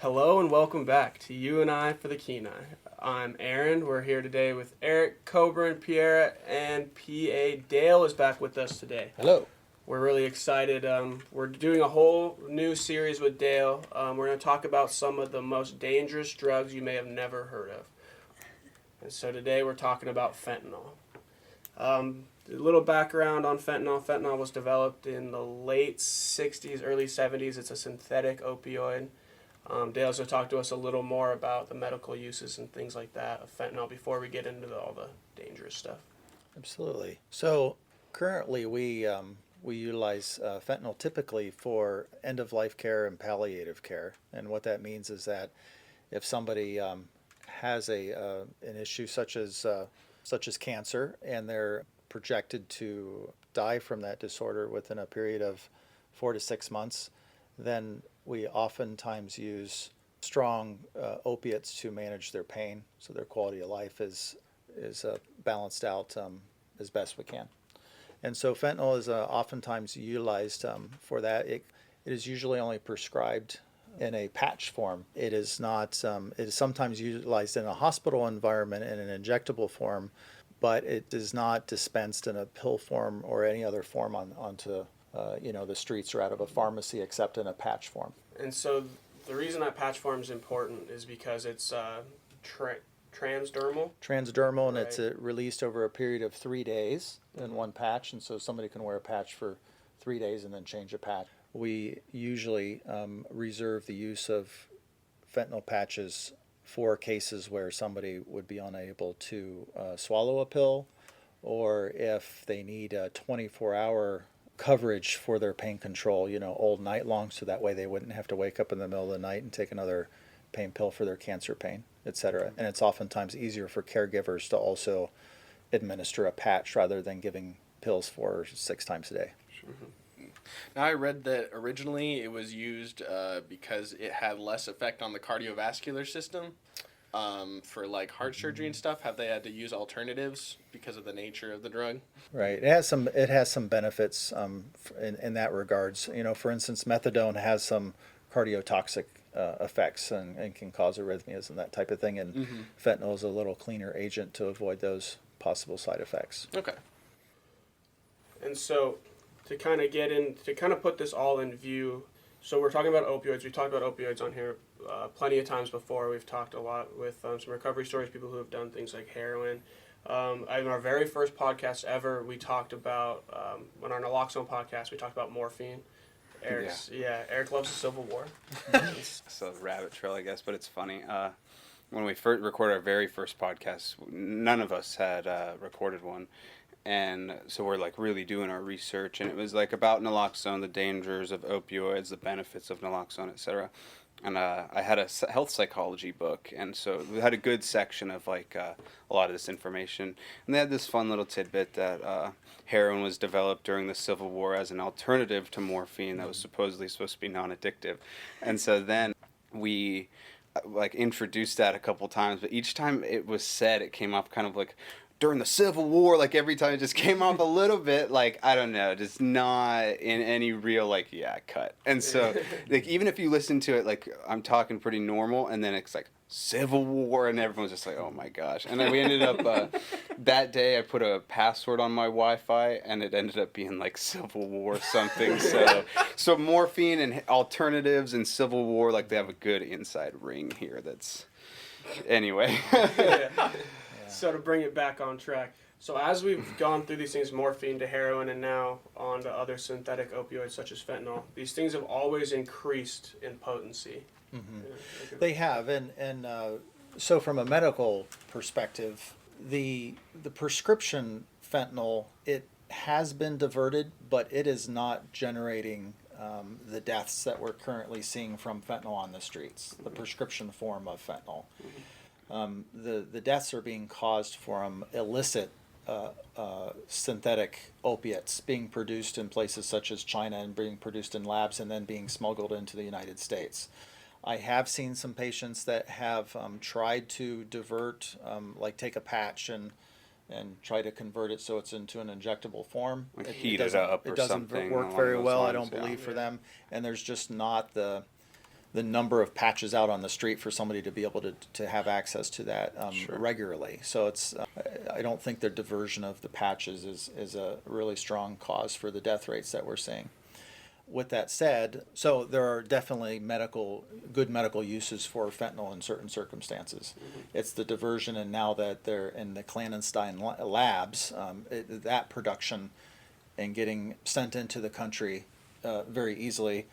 Hello and welcome back to You and I for the Kenai. I'm Aaron. We're here today with Eric, Coburn, Pierre, and P.A. Dale is back with us today. Hello. We're really excited. We're doing a whole new series with Dale. We're going to talk about some of the most dangerous drugs you may have never heard of. And so today we're talking about fentanyl. A little background on fentanyl. Fentanyl was developed in the late 60s, early 70s. It's a synthetic opioid. Dale's going to talk to us a little more about the medical uses and things like that of fentanyl before we get into all the dangerous stuff. Absolutely. So currently we utilize fentanyl typically for end-of-life care and palliative care. And what that means is that if somebody has an issue such as cancer and they're projected to die from that disorder within a period of 4 to 6 months, then we oftentimes use strong opiates to manage their pain, so their quality of life is balanced out as best we can. And so fentanyl is oftentimes utilized for that. It is usually only prescribed in a patch form. It is not. It is sometimes utilized in a hospital environment in an injectable form, but it is not dispensed in a pill form or any other form onto the streets or out of a pharmacy except in a patch form. And so the reason that patch form is important is because it's transdermal. Transdermal, and Right. it's released over a period of 3 days in one patch, and so somebody can wear a patch for 3 days and then change a patch. We usually reserve the use of fentanyl patches for cases where somebody would be unable to swallow a pill, or if they need a 24-hour coverage for their pain control, all night long, so that way they wouldn't have to wake up in the middle of the night and take another pain pill for their cancer pain, etc. And it's oftentimes easier for caregivers to also administer a patch rather than giving pills 4 or 6 times a day. Mm-hmm. Now, I read that originally it was used because it had less effect on the cardiovascular system for like heart surgery and stuff. Have they had to use alternatives because of the nature of the drug? Right. It has some benefits in that regards. For instance, methadone has some cardiotoxic effects and can cause arrhythmias and that type of thing. And fentanyl is a little cleaner agent to avoid those possible side effects. Okay. And so to kind of put this all in view, so we're talking about opioids. We talked about opioids on here plenty of times before. We've talked a lot with some recovery stories, people who have done things like heroin. In our very first podcast ever, we talked about, on our naloxone podcast, we talked about morphine. Eric loves the Civil War. So rabbit trail, I guess, but it's funny. When we first recorded our very first podcast, none of us had recorded one. And so we're like really doing our research, and it was like about naloxone, the dangers of opioids, the benefits of naloxone, etc. And I had a health psychology book, and so we had a good section of like a lot of this information. And they had this fun little tidbit that heroin was developed during the Civil War as an alternative to morphine that was supposedly supposed to be non-addictive. And so then we like introduced that a couple times, but each time it was said, it came up kind of like during the Civil War, like every time it just came up a little bit, like, I don't know, just not in any real, cut. And so, like, even if you listen to it, like, I'm talking pretty normal, and then it's like, Civil War, and everyone's just like, oh my gosh. And then we ended up, that day I put a password on my Wi-Fi, and it ended up being like Civil War something. So morphine and alternatives and Civil War, like, they have a good inside ring here that's, anyway. Yeah. So to bring it back on track, so as we've gone through these things, morphine to heroin and now on to other synthetic opioids such as fentanyl, these things have always increased in potency. Mm-hmm. They have, and so from a medical perspective, the prescription fentanyl, it has been diverted, but it is not generating the deaths that we're currently seeing from fentanyl on the streets, the prescription form of fentanyl. The deaths are being caused from illicit synthetic opiates being produced in places such as China and being produced in labs and then being smuggled into the United States. I have seen some patients that have tried to divert, like take a patch and try to convert it so it's into an injectable form. Like heat it up or something. It doesn't work very well, I don't believe, for them. And there's just not the the number of patches out on the street for somebody to be able to have access to that regularly. So it's I don't think the diversion of the patches is a really strong cause for the death rates that we're seeing. With that said, so there are definitely good medical uses for fentanyl in certain circumstances. It's the diversion, and now that they're in the clandestine labs, that production and getting sent into the country very easily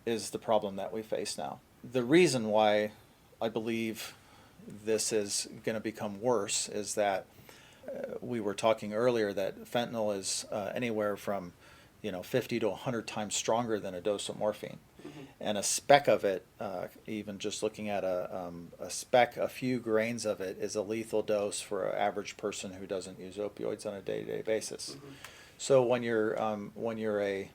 is the problem that we face now. The reason why I believe this is going to become worse is that we were talking earlier that fentanyl is anywhere from 50 to 100 times stronger than a dose of morphine. And a speck of it, even just looking at a speck, a few grains of it is a lethal dose for an average person who doesn't use opioids on a day-to-day basis. So when you're a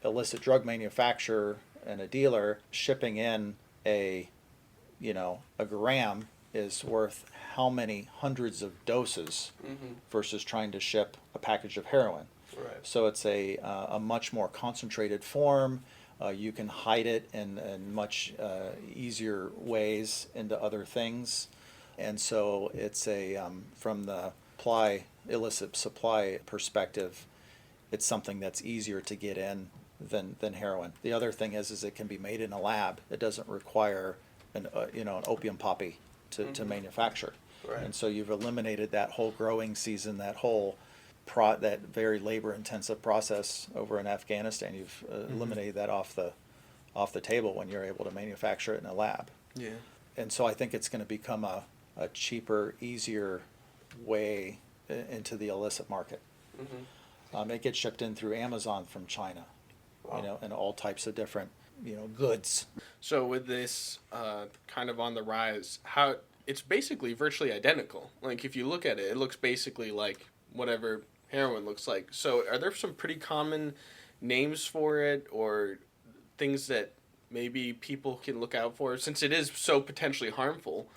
illicit drug manufacturer and a dealer, shipping in a gram is worth how many hundreds of doses versus trying to ship a package of heroin. Right. So it's a much more concentrated form. You can hide it in much easier ways into other things. And so it's from the illicit supply perspective, it's something that's easier to get in than heroin. The other thing is it can be made in a lab. It doesn't require an opium poppy to manufacture. Right. And so you've eliminated that whole growing season, that whole that very labor-intensive process over in Afghanistan. You've eliminated that off the table when you're able to manufacture it in a lab. Yeah. And so I think it's going to become a cheaper, easier way into the illicit market. It gets shipped in through Amazon from China, Wow. and all types of different, goods. So with this kind of on the rise, how it's basically virtually identical. Like if you look at it, it looks basically like whatever heroin looks like. So are there some pretty common names for it or things that maybe people can look out for since it is so potentially harmful?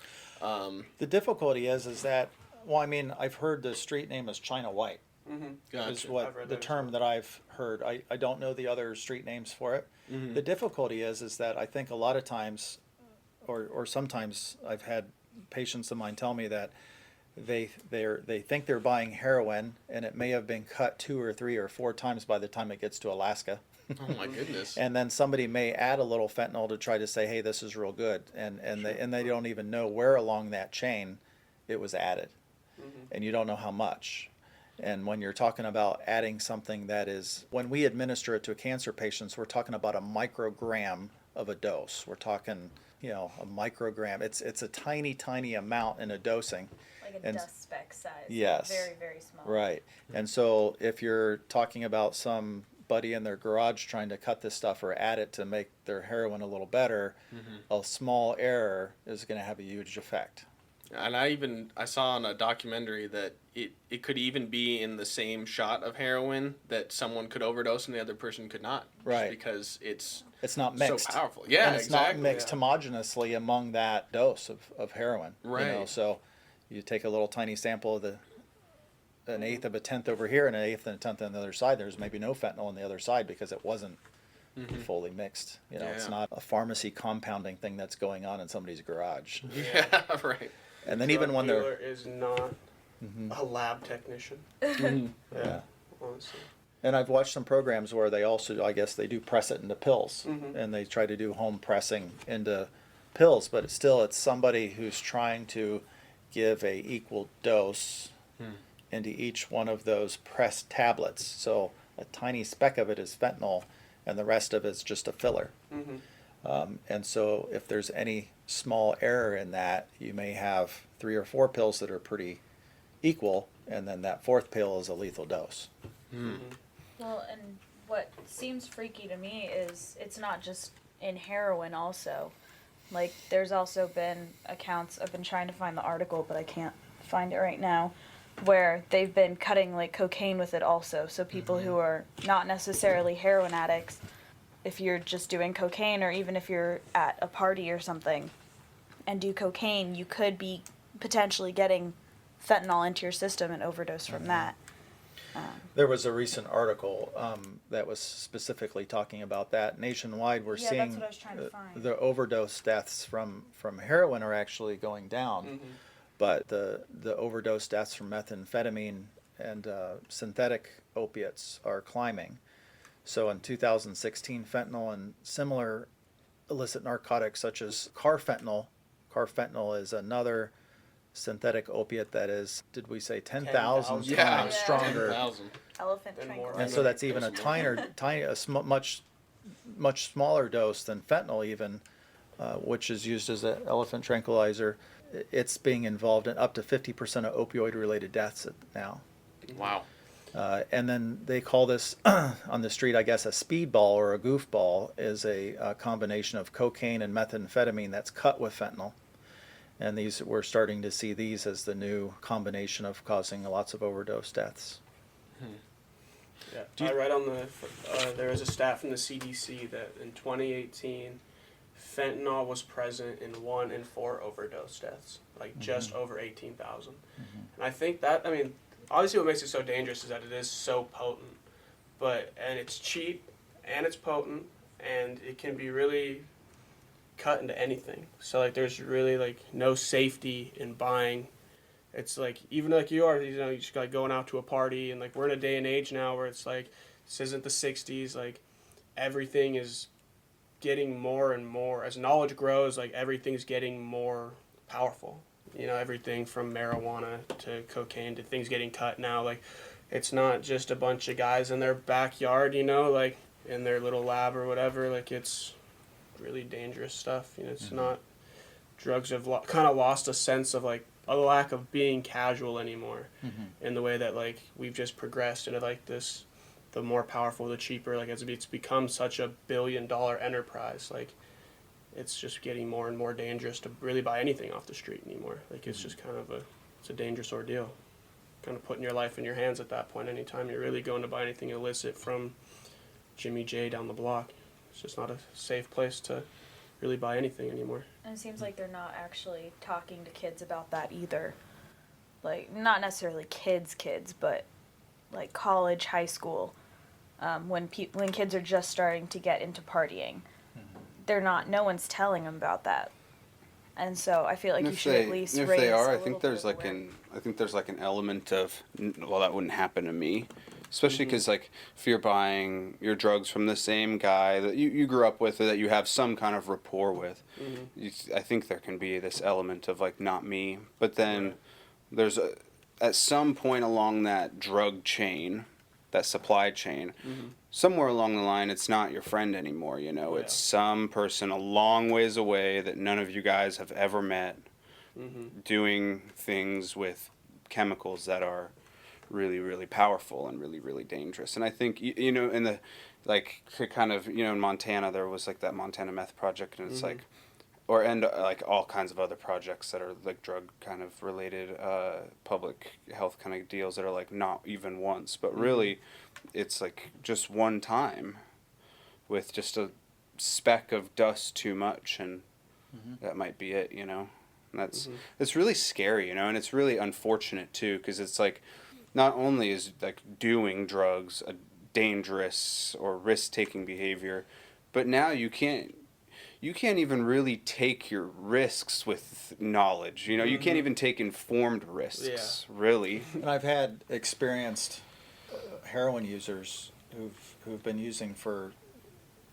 The difficulty is that, well, I mean, I've heard the street name is China White. Gotcha. Is I've what read the that as term that I've heard. I don't know the other street names for it. The difficulty is that I think a lot of times, or sometimes I've had patients of mine tell me that they think they're buying heroin and it may have been cut 2 or 3 or 4 times by the time it gets to Alaska. Oh my goodness. And then somebody may add a little fentanyl to try to say, hey, this is real good, and they don't even know where along that chain it was added, and you don't know how much. And when you're talking about adding something that is, when we administer it to cancer patients, we're talking about a microgram of a dose. We're talking, a microgram. It's a tiny, tiny amount in a dosing. Like a And- dust speck size. Yes. Very, very small. Right. And so if you're talking about somebody in their garage trying to cut this stuff or add it to make their heroin a little better, a small error is going to have a huge effect. And I saw on a documentary that it could even be in the same shot of heroin that someone could overdose and the other person could not. Just Right. because it's It's not mixed. so powerful. Yeah, And it's exactly. not mixed homogenously among that dose of heroin. Right. So you take a little tiny sample of an eighth of a tenth over here and an eighth and a tenth on the other side. There's maybe no fentanyl on the other side because it wasn't fully mixed. It's Yeah. not a pharmacy compounding thing that's going on in somebody's garage. Yeah, right. And then Drug even when dealer is not a lab technician. yeah. Honestly. And I've watched some programs where they also, I guess, they do press it into pills, and they try to do home pressing into pills, but it's somebody who's trying to give a equal dose into each one of those pressed tablets. So a tiny speck of it is fentanyl, and the rest of it's just a filler. And so if there's any small error in that, you may have 3 or 4 pills that are pretty equal, and then that 4th pill is a lethal dose. Well, and what seems freaky to me is it's not just in heroin also. Like, there's also been accounts, I've been trying to find the article, but I can't find it right now, where they've been cutting, like, cocaine with it also. So people who are not necessarily heroin addicts, if you're just doing cocaine or even if you're at a party or something and do cocaine, you could be potentially getting fentanyl into your system and overdose from that. There was a recent article that was specifically talking about that. Nationwide, we're Yeah, seeing that's what I was trying to find. the overdose deaths from heroin are actually going down, but the overdose deaths from methamphetamine and synthetic opiates are climbing. So in 2016, fentanyl and similar illicit narcotics such as carfentanil is another synthetic opiate that is, did we say 10,000 10,000. times Yeah. stronger? 10,000. Elephant And more. tranquilizer. And so that's even a much smaller dose than fentanyl even, which is used as an elephant tranquilizer. It's being involved in up to 50% of opioid-related deaths now. Wow. And then they call this on the street, I guess, a speedball or a goofball is a combination of cocaine and methamphetamine that's cut with fentanyl. And we're starting to see these as the new combination of causing lots of overdose deaths. Yeah, I read on there was a stat from the CDC that in 2018, fentanyl was present in 1 in 4 overdose deaths, like just over 18,000. And I think that, I mean, obviously what makes it so dangerous is that it is so potent, and it's cheap, and it's potent, and it can be really cut into anything. So like there's really like no safety in buying. It's like, even like you just like going out to a party, and like we're in a day and age now where it's like this isn't the 60s. Like everything is getting more and more as knowledge grows. Like everything's getting more powerful. Everything from marijuana to cocaine to things getting cut now. Like it's not just a bunch of guys in their backyard, like in their little lab or whatever. Like it's really dangerous stuff. It's not, drugs have kind of lost a sense of like a lack of being casual anymore, in the way that like we've just progressed into like this, the more powerful, the cheaper, like it's become such a $1 billion enterprise. Like it's just getting more and more dangerous to really buy anything off the street anymore. Like it's just kind of it's a dangerous ordeal, kind of putting your life in your hands at that point. Anytime you're really going to buy anything illicit from Jimmy J down the block, it's just not a safe place to really buy anything anymore. And it seems like they're not actually talking to kids about that either. Like, not necessarily kids, but like college, high school, when kids are just starting to get into partying. No one's telling them about that. And so I feel like you should at least if raise they are, a I think little there's bit of like an element of, well, that wouldn't happen to me, especially because like if you're buying your drugs from the same guy that you grew up with or that you have some kind of rapport with, I think there can be this element of like not me. But then there's at some point along that drug chain, that supply chain, somewhere along the line, it's not your friend anymore. It's some person a long ways away that none of you guys have ever met, doing things with chemicals that are really, really powerful and really, really dangerous. And I think, in the, like, kind of, in Montana, there was like that Montana meth project, and it's like, like all kinds of other projects that are like drug kind of related, public health kind of deals that are like not even once, but really it's like just one time with just a speck of dust too much, and that might be it, And it's really scary, and it's really unfortunate too, because it's like, not only is like doing drugs a dangerous or risk-taking behavior, but now you can't even really take your risks with knowledge. You can't even take informed risks, really. And I've had experienced heroin users who've been using for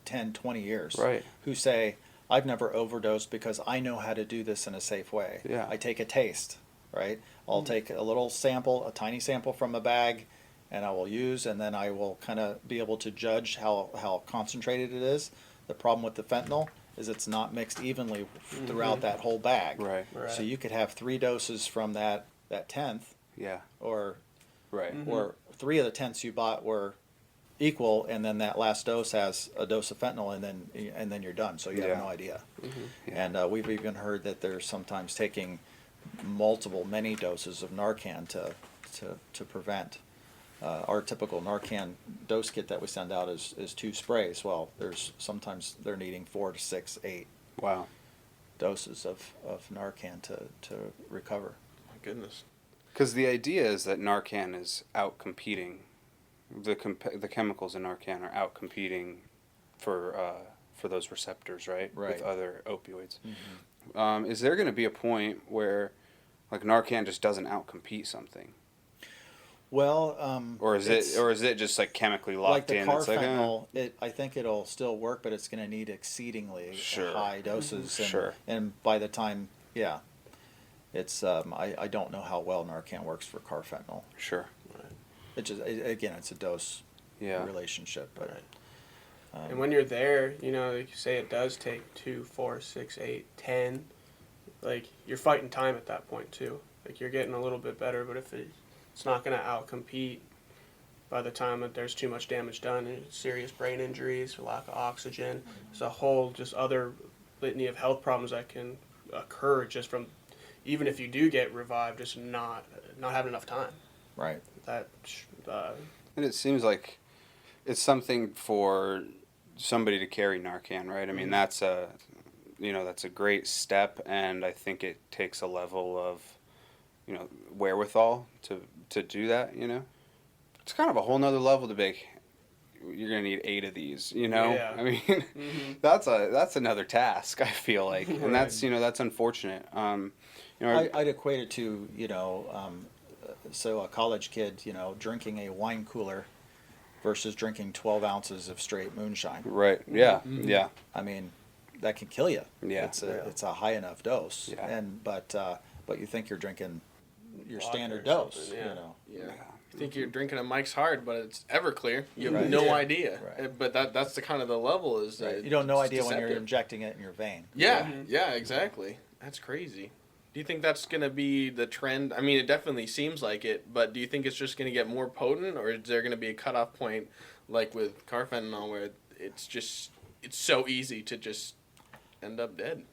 10, 20 years, Right. who say, I've never overdosed because I know how to do this in a safe way. Yeah. I take a taste, right? I'll take a little sample, a tiny sample from a bag, and I will use, and then I will kind of be able to judge how concentrated it is. The problem with the fentanyl is it's not mixed evenly throughout that whole bag. Right. So you could have 3 doses from that tenth, Yeah. or Right. or 3 of the tenths you bought were equal, and then that last dose has a dose of fentanyl, and then you're done. So you have no idea. Yeah. And we've even heard that they're sometimes taking many doses of Narcan to prevent. Our typical Narcan dose kit that we send out is 2 sprays. Well, sometimes they're needing 4 to 6, 8 Wow. doses of Narcan to recover. My goodness. Because the idea is that Narcan is out competing the chemicals in Narcan are out competing for those receptors, right? Right. With other opioids. Is there going to be a point where like Narcan just doesn't outcompete something? Well, Or is it just like chemically locked like the in? It's like, carfentanil, I think it'll still work, but it's going to need exceedingly Sure. high doses. And, Sure. And by the time, yeah, it's I don't know how well Narcan works for carfentanil. sure. It just again, it's a dose Yeah. relationship, but. Right. And when you're there, you know, like you say, it does take 2, 4, 6, 8, 10. Like, you're fighting time at that point, too. Like, you're getting a little bit better, but if it's not going to outcompete by the time that there's too much damage done, and serious brain injuries, lack of oxygen, there's a whole just other litany of health problems that can occur just from, even if you do get revived, just not having enough time. Right. That, And it seems like it's something for somebody to carry Narcan, right? I mean, that's a great step, and I think it takes a level of, wherewithal to do that. It's kind of a whole nother level to be. You're gonna need 8 of these. Yeah. I mean, that's another task. I feel like, and that's unfortunate. I'd equate it to so a college kid drinking a wine cooler versus drinking 12 ounces of straight moonshine. Right. Yeah. Yeah. I mean, that can kill you. Yeah. It's a high enough dose. Yeah. But you think you're drinking your Water standard or dose. something, yeah. Yeah. You think you're drinking a Mike's Hard, but it's Everclear. You have Right. no Yeah. idea. Right. But that's the kind of the level is. Right. You don't know it's idea when you're deceptive. injecting it in your vein. Yeah, yeah, exactly. That's crazy. Do you think that's going to be the trend? I mean, it definitely seems like it, but do you think it's just going to get more potent, or is there going to be a cutoff point like with carfentanil where it's so easy to just end up dead?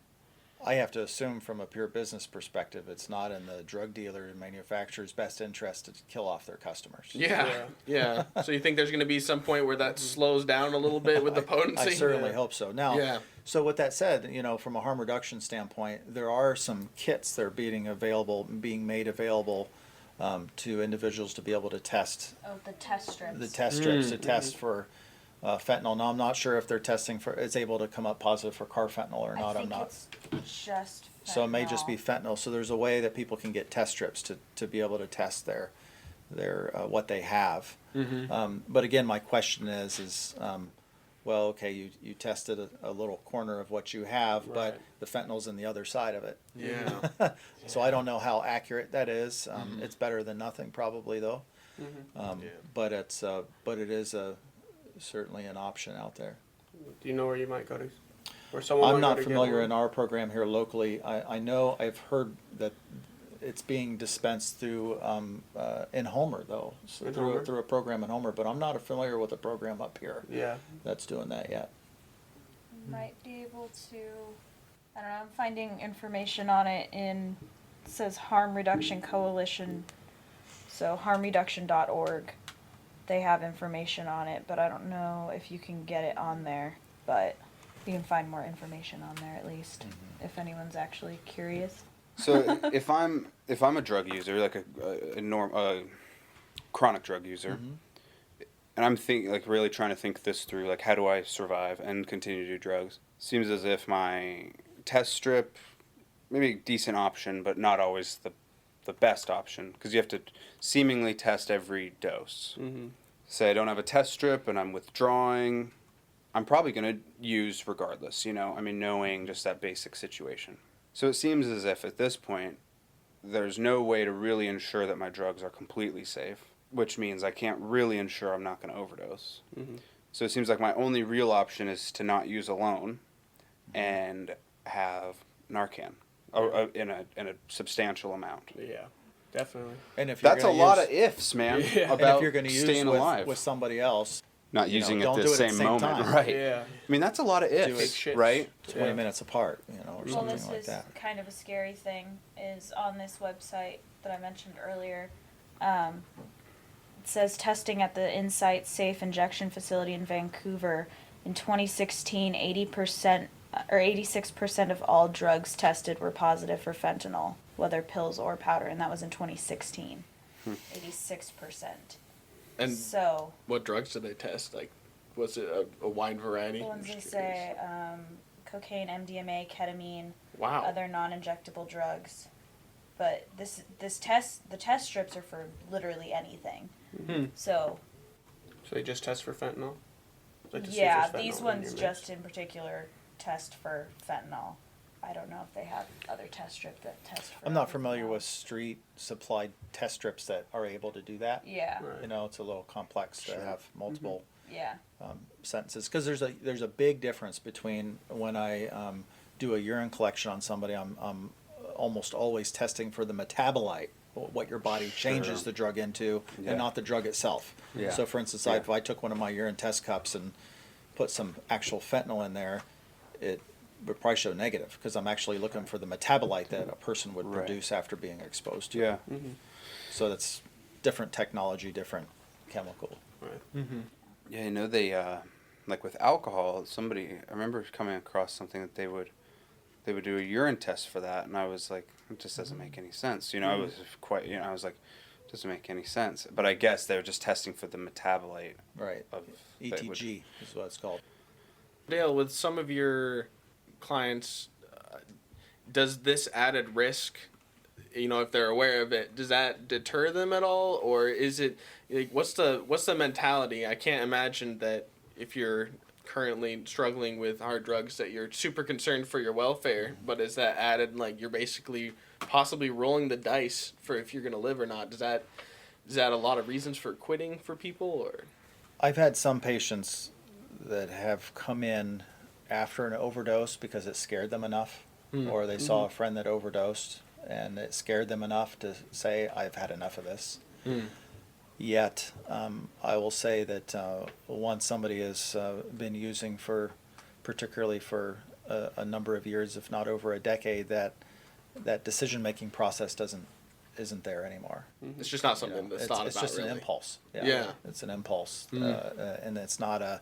I have to assume from a pure business perspective, it's not in the drug dealer and manufacturer's best interest to kill off their customers. Yeah, yeah. So you think there's going to be some point where that slows down a little bit with the potency? I certainly hope so. Now, Yeah. so with that said, from a harm reduction standpoint, there are some kits that are being made available to individuals to be able to test Oh, the test strips. the test strips to test for fentanyl. Now, I'm not sure if they're testing it's able to come up positive for carfentanil or not. I think I'm not. it's just So it may just be fentanyl. fentanyl. So there's a way that people can get test strips to be able to test their what they have. But again, my question is well, okay, you tested a little corner of what you have, but Right. the fentanyl's in the other side of it. Yeah. So I don't know how accurate that is. It's better than nothing, probably though. Yeah. But it is certainly an option out there. do you know where you might go to? Where someone I'm might go not to get familiar one? in our program here locally. I know I've heard that it's being dispensed through in Homer though, so In through Homer? through a program in Homer. But I'm not familiar with a program up here Yeah. that's doing that yet. Might be able to. I don't know. I'm finding information on it in. It says Harm Reduction Coalition. So harmreduction.org. They have information on it, but I don't know if you can get it on there. But you can find more information on there at least, if anyone's actually curious. So if I'm a drug user, like a chronic drug user, and I'm really trying to think this through, like how do I survive and continue to do drugs? Seems as if my test strip, maybe a decent option, but not always the best option because you have to seemingly test every dose. Say I don't have a test strip and I'm withdrawing, I'm probably going to use regardless, knowing just that basic situation. So it seems as if at this point, there's no way to really ensure that my drugs are completely safe, which means I can't really ensure I'm not going to overdose. So it seems like my only real option is to not use alone and have Narcan in a substantial amount. Yeah. Definitely. And if you're That's a gonna lot use- of ifs, man, Yeah. and about if you're going to use staying alive. with somebody else, Not you know, using it don't at do the it at the same same moment, time. right? Yeah. I mean, that's a lot of Big ifs, shifts. right? 20 Yeah. minutes apart, or Well, something this like is that. kind of a scary thing. Is on this website that I mentioned earlier. It says testing at the Insight Safe Injection Facility in Vancouver in 2016, 80% or 86% of all drugs tested were positive for fentanyl, whether pills or powder, and that was in 2016. 86%. And So what drugs did they test? Like, was it a wide variety? the I'm ones they just say, curious. cocaine, MDMA, ketamine, Wow. other non-injectable drugs. But the test strips are for literally anything. Hmm. So So they just test for fentanyl? Like to see if yeah, there's these fentanyl in ones your just mix? in particular test for fentanyl. I don't know if they have other test strips that test for I'm not everything familiar with else. street supplied test strips that are able to do that. Yeah, Right. You know, it's a little complex to Sure. have multiple yeah. sentences because there's a big difference between when I do a urine collection on somebody. I'm almost always testing for the metabolite, what your body changes Sure. the drug into, Yeah. and not the drug itself. Yeah. So, for instance, Yeah. if I took one of my urine test cups and put some actual fentanyl in there, it would probably show negative because I'm actually looking for the metabolite that a person would Right. produce after being exposed to. Yeah. So that's different technology, different chemical. Right. Yeah, you know they like with alcohol. Somebody I remember coming across something that they would do a urine test for that, and I was like, it just doesn't make any sense. You know, I was quite I was like, it doesn't make any sense. But I guess they were just testing for the metabolite Right. of that would- ETG is what it's called. Dale, with some of your clients, does this added risk, if they're aware of it, does that deter them at all, or is it like what's the mentality? I can't imagine that if you're currently struggling with hard drugs that you're super concerned for your welfare, but is that added like you're basically possibly rolling the dice for if you're gonna live or not? Is that a lot of reasons for quitting for people, or? I've had some patients that have come in after an overdose because it scared them enough, or they saw a friend that overdosed and it scared them enough to say, I've had enough of this. Yet, I will say that once somebody has been using particularly for a number of years, if not over a decade, that decision-making process isn't there anymore. It's just not You know, something that's it's, thought it's about, just really. an impulse. Yeah. It's an impulse, and it's not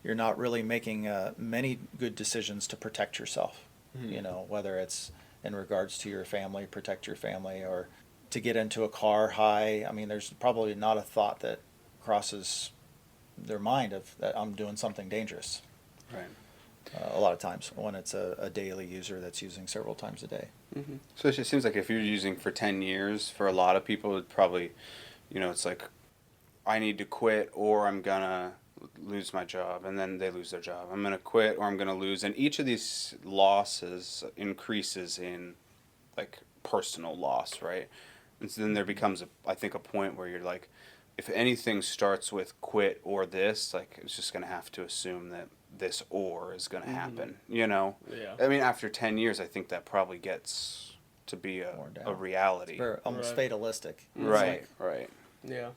you're not really making many good decisions to protect yourself. You know, whether it's in regards to your family, protect your family, or to get into a car high. I mean, there's probably not a thought that crosses their mind of that I'm doing something dangerous. Right. A lot of times when it's a daily user that's using several times a day. So it just seems like if you're using for 10 years, for a lot of people, it probably, it's like, I need to quit or I'm going to lose my job. And then they lose their job. I'm going to quit or I'm going to lose. And each of these losses increases in, like, personal loss, right? And so then there becomes, I think, a point where you're like, if anything starts with quit or this, like, it's just going to have to assume that this or is going to happen, Yeah. I mean, after 10 years, I think that probably gets to be Worn down. a reality. They're almost Right. fatalistic. It's Right, like, right. Yeah.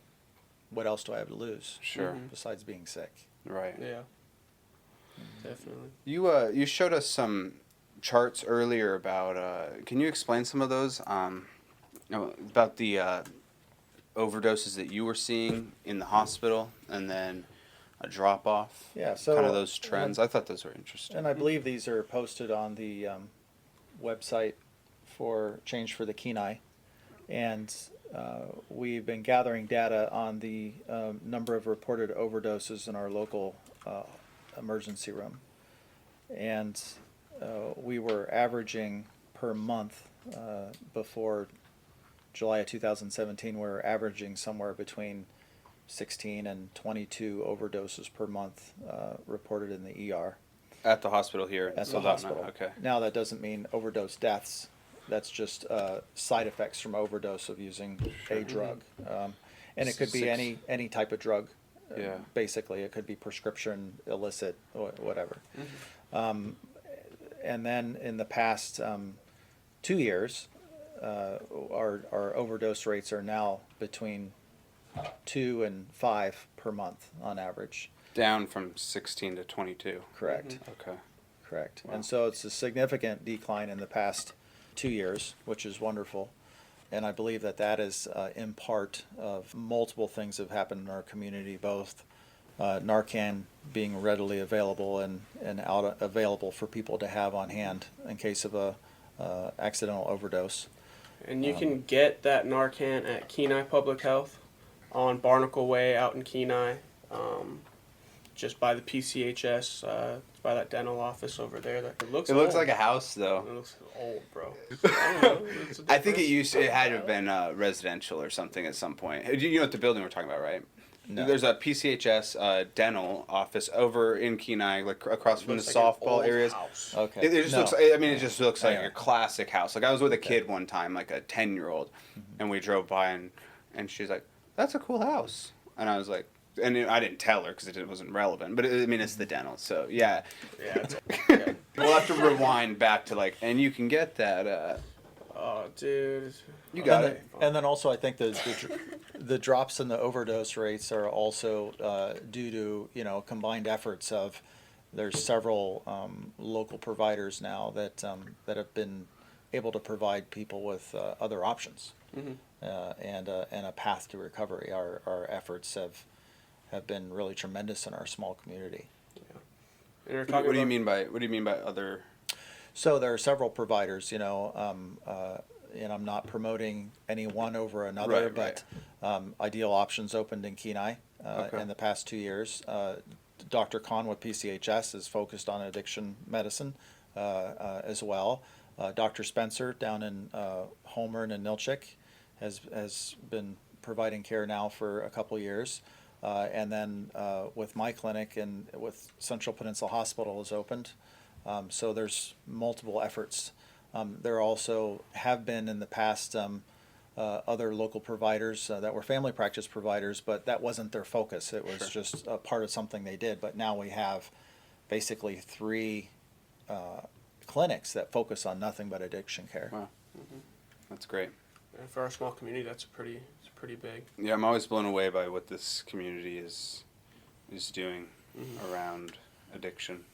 what else do I have to lose Sure. besides being sick? Right. Yeah. Definitely. You showed us some charts earlier about, can you explain some of those? About the overdoses that you were seeing in the hospital and then a drop off. Yeah, so kind of those trends. I thought those were interesting. And I believe these are posted on the website for Change for the Kenai. And we've been gathering data on the number of reported overdoses in our local emergency room. And we were averaging per month before July of 2017, we were averaging somewhere between 16 and 22 overdoses per month reported in the ER. At the hospital here. At the Soldotna. hospital. Okay. Now that doesn't mean overdose deaths. That's just side effects from overdose of using a drug. And it could be any type of drug. Yeah. Basically, it could be prescription, illicit, whatever. And then in the past 2 years, our overdose rates are now between 2 and 5 per month on average. Down from 16 to 22. Correct. Okay. Correct. Wow. And so it's a significant decline in the past 2 years, which is wonderful. And I believe that is in part of multiple things that have happened in our community, both Narcan being readily available and available for people to have on hand in case of a accidental overdose. And you can get that Narcan at Kenai Public Health on Barnacle Way out in Kenai, just by the PCHS, by that dental office over there. It looks It looks old. like a house, though. It looks old, bro. I don't know. It's a I think difference. it had to have been residential or something at some point. You know what the building we're talking about, right? No. There's a PCHS dental office over in Kenai, like across from the Looks like an softball old areas. house. Okay. It just No. looks. I mean, it just looks like Yeah. your classic house. Like I was with a kid one time, like a 10-year-old, and we drove by and she's like, "That's a cool house," and I was like, and I didn't tell her because it wasn't relevant. But I mean, it's the dental, so yeah. Yeah, it's, yeah. We'll have to rewind back to like, and you can get that. Oh, dude. You got and it. Then, and then also, I think the drops in the overdose rates are also due to combined efforts of there's several local providers now that have been able to provide people with other options and a path to recovery. Our efforts have been really tremendous in our small community. And we're What talking do you about- mean by other? So there are several providers, and I'm not promoting any one over another, Right, but Ideal Options opened in Kenai Okay. in the past 2 years. Dr. Kahn with PCHS is focused on addiction medicine as well. Dr. Spencer down in Holmern and Nilchik has been providing care now for a couple years. And then with my clinic and with Central Peninsula Hospital is opened. So there's multiple efforts. There also have been in the past other local providers that were family practice providers, but that wasn't their focus. It was just a part of something they did. But now we have basically 3 clinics that focus on nothing but addiction care. Wow, that's great. And for our small community, it's pretty big. Yeah, I'm always blown away by what this community is doing around addiction.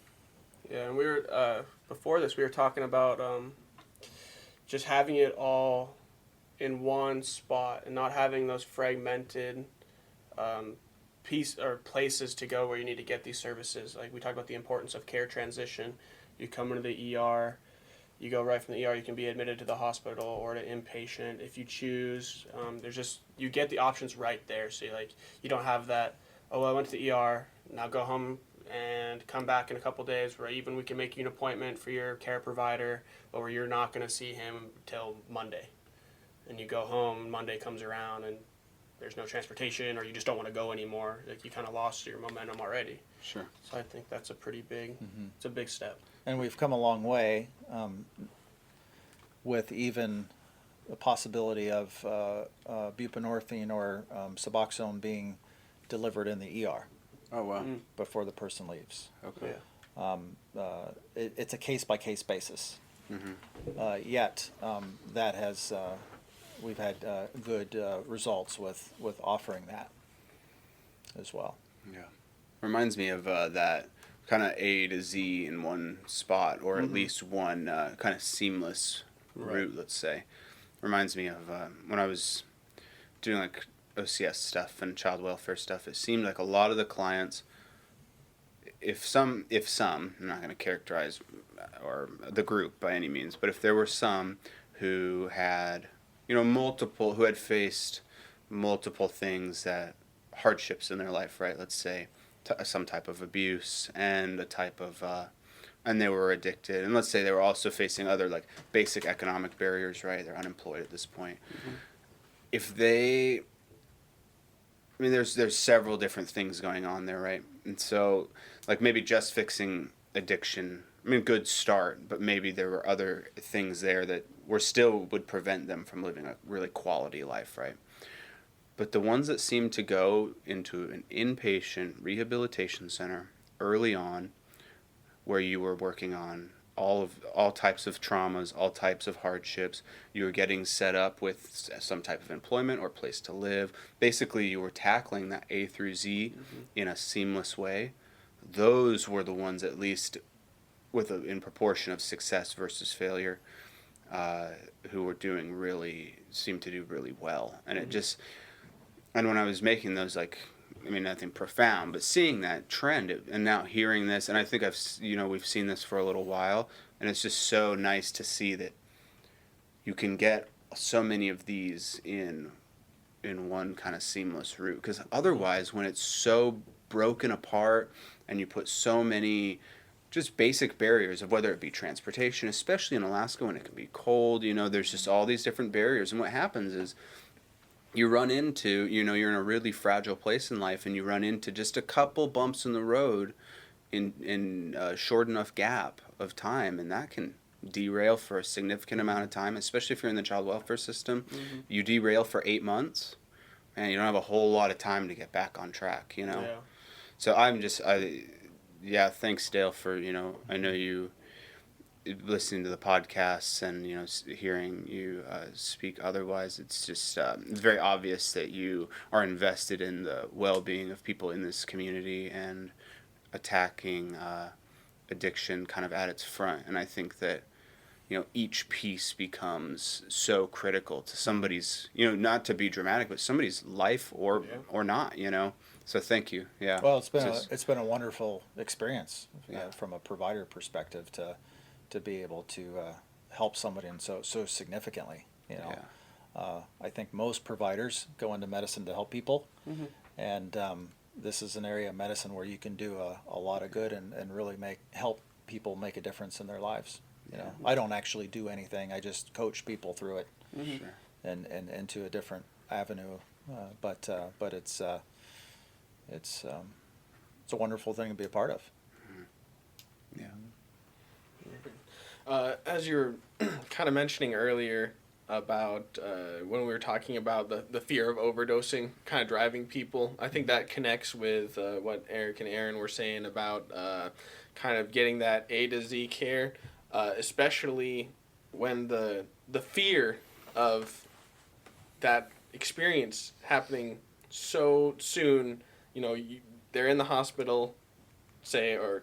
Yeah, and we were before this, we were talking about just having it all in one spot and not having those fragmented places to go where you need to get these services. Like we talked about the importance of care transition. You come into the ER, you go right from the ER. You can be admitted to the hospital or to inpatient if you choose. You get the options right there. So you don't have that. Oh, well, I went to the ER. Now go home and come back in a couple days. Where even we can make you an appointment for your care provider, but where you're not going to see him till Monday. And you go home. Monday comes around and there's no transportation, or you just don't want to go anymore. Like you kind of lost your momentum already. Sure. So I think that's a pretty big. It's a big step. And we've come a long way with even the possibility of buprenorphine or Suboxone being delivered in the ER Oh wow. before the person leaves. Okay. Yeah. It's a case-by-case basis. Mm-hmm. Yet that has we've had good results with offering that as well. Yeah. Reminds me of that kind of A to Z in one spot, or at least one kind of seamless route, let's say. Reminds me of when I was doing like OCS stuff and child welfare stuff. It seemed like a lot of the clients, if some, I'm not going to characterize or the group by any means, but if there were some who had, who had faced multiple things hardships in their life, right? Let's say some type of abuse and a type of, and they were addicted. And let's say they were also facing other like basic economic barriers, right? They're unemployed at this point. If they, there's several different things going on there, right? And so, like maybe just fixing addiction, good start, but maybe there were other things there that would prevent them from living a really quality life, right? But the ones that seem to go into an inpatient rehabilitation center early on, where you were working on all types of traumas, all types of hardships, you were getting set up with some type of employment or place to live. Basically, you were tackling that A through Z in a seamless way. Those were the ones, at least in proportion of success versus failure, who seemed to do really well. And it just, and when I was making those like I mean, nothing profound, but seeing that trend and now hearing this, and I think we've seen this for a little while, and it's just so nice to see that you can get so many of these in one kind of seamless route. Because otherwise, when it's so broken apart and you put so many just basic barriers of whether it be transportation, especially in Alaska when it can be cold, there's just all these different barriers. And what happens is you run into, you're in a really fragile place in life and you run into just a couple bumps in the road in a short enough gap of time, and that can derail for a significant amount of time, especially if you're in the child welfare system. Mm-hmm. You derail for 8 months and you don't have a whole lot of time to get back on track, Yeah. So thanks Dale for, I know you listening to the podcasts and, hearing you speak otherwise. It's just very obvious that you are invested in the well-being of people in this community and attacking addiction kind of at its front. And I think that, each piece becomes so critical to somebody's, not to be dramatic, but somebody's life or not, So thank you. Yeah. Well, it's been a wonderful experience from a provider perspective to be able to help somebody and so significantly. I think most providers go into medicine to help people, and this is an area of medicine where you can do a lot of good and really help people make a difference in their lives. I don't actually do anything. I just coach people through it and into a different avenue. But it's a wonderful thing to be a part of. Yeah. As you were kind of mentioning earlier about when we were talking about the fear of overdosing kind of driving people, I think that connects with what Eric and Aaron were saying about kind of getting that A to Z care, especially when the fear of that experience happening so soon, they're in the hospital, say, or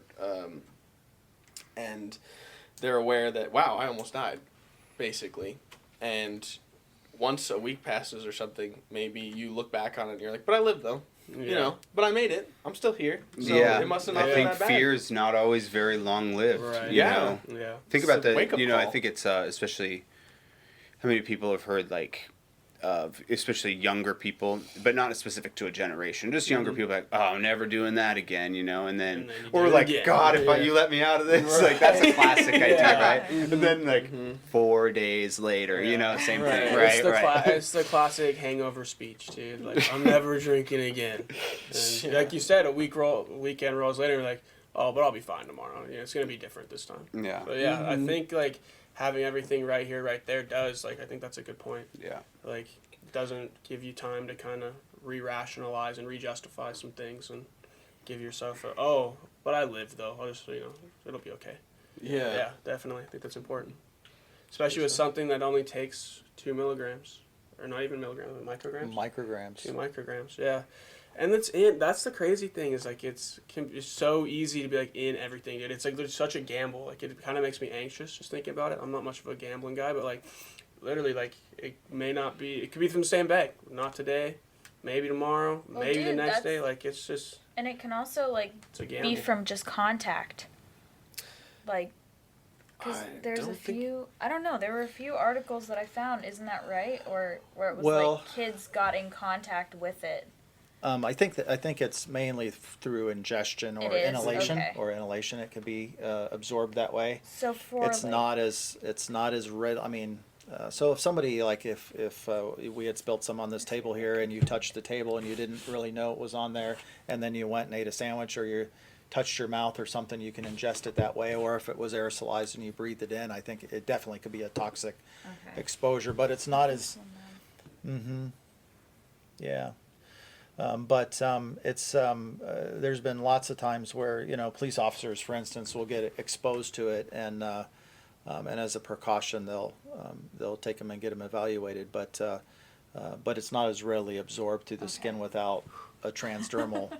and they're aware that, wow, I almost died, basically. And once a week passes or something, maybe you look back on it and you're like, but I lived though. But I made it. I'm still here. So it must have not been that bad. I think fear is not always very long-lived. Right. Yeah. Think It's about a the, wake-up I call. think it's especially how many people have heard especially younger people, but not specific to a generation, just younger people like, oh, I'm never doing that again, and then you or do it like, again. God, if you let me out of this, like that's a classic idea, right? And then 4 days later, same thing, right? It's the classic hangover speech, dude. Like, I'm never drinking again. And like you said, weekend rolls later, you're like, oh, but I'll be fine tomorrow. It's gonna be different this time. Yeah. But yeah, I think having everything right here, right there does, I think that's a good point. Yeah. It doesn't give you time to kind of re-rationalize and re-justify some things and give yourself but I lived though. I'll just, it'll be okay. Yeah. Yeah, definitely. I think that's important. Especially with something that only takes 2 milligrams. Or not even milligrams, but micrograms? Micrograms. 2 micrograms, yeah. And that's the crazy thing is it's so easy to be in everything, dude. It's there's such a gamble. It kind of makes me anxious just thinking about it. I'm not much of a gambling guy, but literally it may not be. It could be from the same bag. Not today, maybe tomorrow, maybe the next day. It's just. And it can also it's a gamble. be from just contact. Because there's a few. I don't know. There were a few articles that I found. Isn't that right? Or where it was kids got in contact with it. I think it's mainly through ingestion or inhalation. Okay. Or inhalation. It can be absorbed that way. So it's not as red. I mean, so if somebody if we had spilled some on this table here and you touched the table and you didn't really know it was on there, and then you went and ate a sandwich or you touched your mouth or something, you can ingest it that way. Or if it was aerosolized and you breathed it in, I think it definitely could be a toxic exposure. But it's not as. Yeah. There's been lots of times where police officers, for instance, will get exposed to it, and as a precaution they'll take them and get them evaluated, but it's not as readily absorbed through the skin without a transdermal,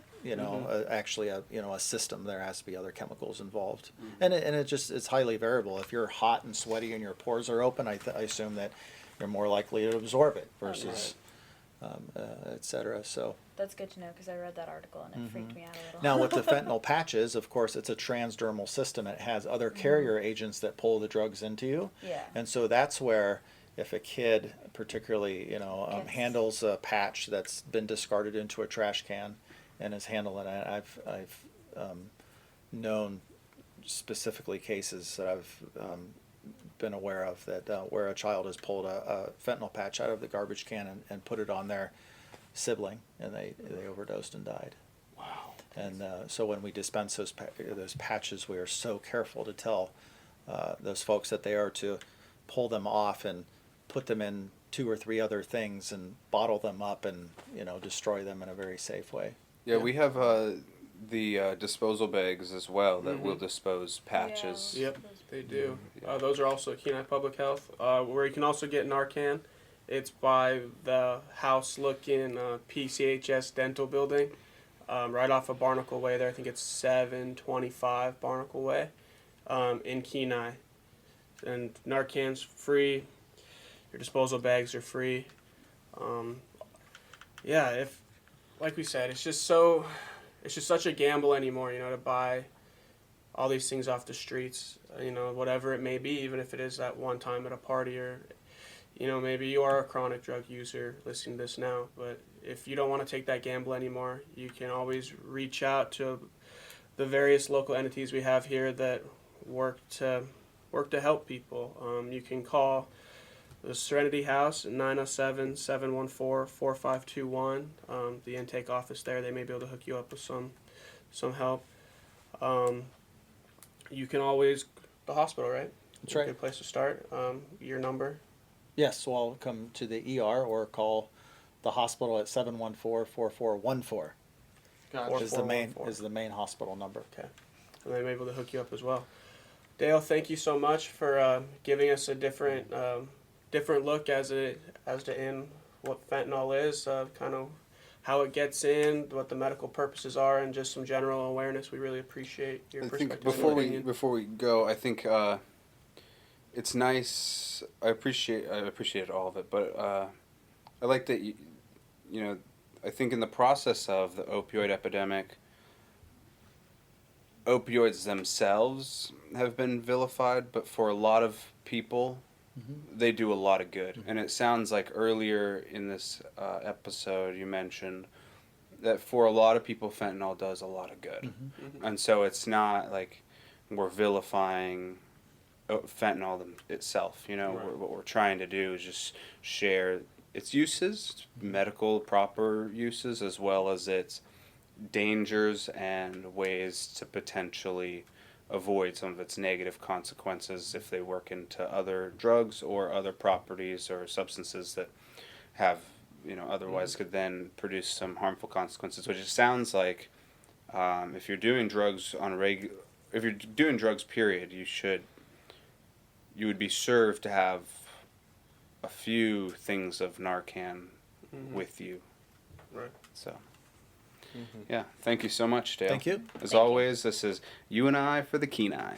actually a system. There has to be other chemicals involved, and it's highly variable. If you're hot and sweaty and your pores are open, I assume that you're more likely to absorb it versus. etc. So That's good to know because I read that article and it freaked me out a little. now with the fentanyl patches, of course, it's a transdermal system. It has other carrier agents that pull the drugs into you. Yeah. And so that's where if a kid particularly, Gets- handles a patch that's been discarded into a trash can and is handling it, I've known specifically cases that I've been aware of that where a child has pulled a fentanyl patch out of the garbage can and put it on their sibling, and they overdosed and died. Wow. And so when we dispense those patches, we are so careful to tell those folks that they are to pull them off and put them in 2 or 3 other things and bottle them up and destroy them in a very safe way. Yeah, we have the disposal bags as well that will dispose patches. Yep, they do. Those are also at Kenai Public Health, where you can also get Narcan. It's by the house-looking PCHS dental building, right off of Barnacle Way there. I think it's 725 Barnacle Way in Kenai. And Narcan's free. Your disposal bags are free. Like we said, it's just such a gamble anymore, to buy all these things off the streets, whatever it may be, even if it is that one time at a party or, maybe you are a chronic drug user listening to this now, but if you don't want to take that gamble anymore, you can always reach out to the various local entities we have here that work to help people. You can call the Serenity House at 907-714-4521. The intake office there, they may be able to hook you up with some help. You can always, the hospital, right? That's right. Good place to start. Your number. Yes, so I'll come to the ER or call the hospital at 714-4414 Gotcha. is the main hospital number. Okay. And they may be able to hook you up as well. Dale, thank you so much for giving us a different look as to in what fentanyl is, kind of how it gets in, what the medical purposes are, and just some general awareness. We really appreciate your I perspective. think and before we go, I think it's nice. I appreciate all of it, but I like that I think in the process of the opioid epidemic, opioids themselves have been vilified, but for a lot of people, they do a lot of good. And it sounds like earlier in this episode you mentioned that for a lot of people, fentanyl does a lot of good. And so it's not like we're vilifying fentanyl itself. What we're trying to do is just share its uses, medical proper uses, as well as its dangers and ways to potentially avoid some of its negative consequences if they work into other drugs or other properties or substances that have otherwise could then produce some harmful consequences, which it sounds like if you're doing drugs if you're doing drugs period, you would be served to have a few things of Narcan with you. Right. So yeah, thank you so much, Dale. Thank you. As Thank you. always, this is You and I for the Kenai.